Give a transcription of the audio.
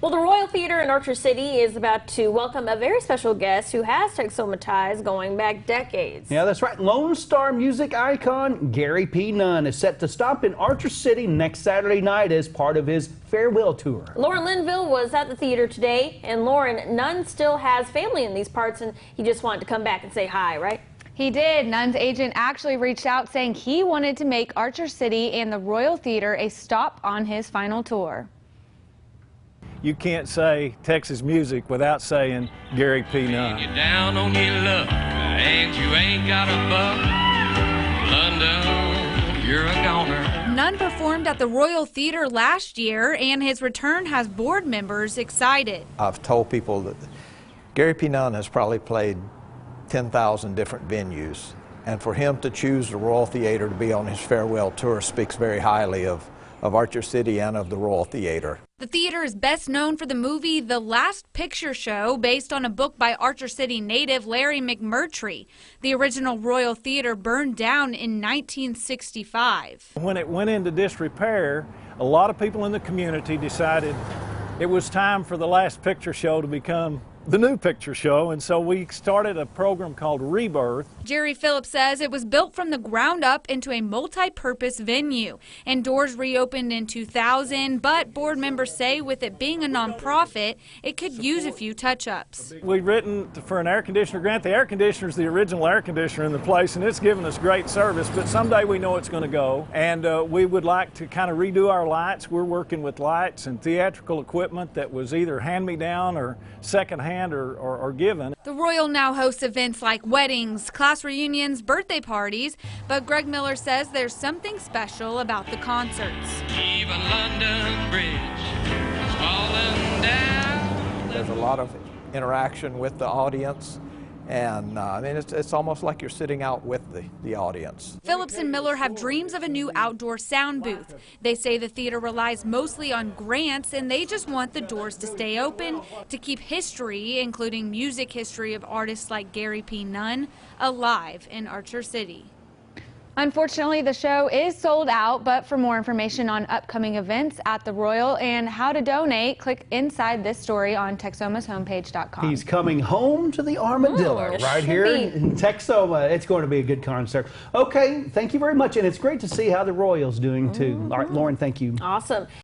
Well, the Royal Theater in Archer City is about to welcome a very special guest who has Texoma ties going back decades. Yeah, that's right. Lone Star music icon Gary P. Nunn is set to stop in Archer City next Saturday night as part of his farewell tour. Lauren Linville was at the theater today, and Lauren, Nunn still has family in these parts, and he just wanted to come back and say hi, right? He did. Nunn's agent actually reached out saying he wanted to make Archer City and the Royal Theater a stop on his final tour. You can't say Texas music without saying Gary P. Nunn. You're down on your luck, and you ain't got a buck. London, you're a goner. Nunn performed at the Royal Theater last year, and his return has board members excited. I've told people that Gary P. Nunn has probably played 10,000 different venues, and for him to choose the Royal Theater to be on his farewell tour speaks very highly of Archer City and of the Royal Theater. The theater is best known for the movie The Last Picture Show, based on a book by Archer City native Larry McMurtry. The original Royal Theater burned down in 1965. When it went into disrepair, a lot of people in the community decided it was time for The Last Picture Show to become the new picture show, and so we started a program called Rebirth. Jerry Phillips says it was built from the ground up into a multi-purpose venue, and doors reopened in 2000, but board members say with it being a nonprofit, it could use a few touch-ups. We've written for an air conditioner grant. The air conditioner is the original air conditioner in the place, and it's given us great service, but someday we know it's going to go, and we would like to kind of redo our lights. We're working with lights and theatrical equipment that was either hand-me-down or second-hand or given. The Royal now hosts events like weddings, class reunions, birthday parties, but Greg Miller says there's something special about the concerts. Even London Bridge is falling down. There's a lot of interaction with the audience, and I mean, it's almost like you're sitting out with the audience. Phillips and Miller have dreams of a new outdoor sound booth. They say the theater relies mostly on grants, and they just want the doors to stay open to keep history, including music history of artists like Gary P. Nunn, alive in Archer City. Unfortunately, the show is sold out, but for more information on upcoming events at the Royal and how to donate, click inside this story on Texomashomepage.com. He's coming home to the Armadillo right here in Texoma. It's going to be a good concert. Okay, thank you very much, and it's great to see how the Royals doing too. All right, Lauren, thank you. Awesome.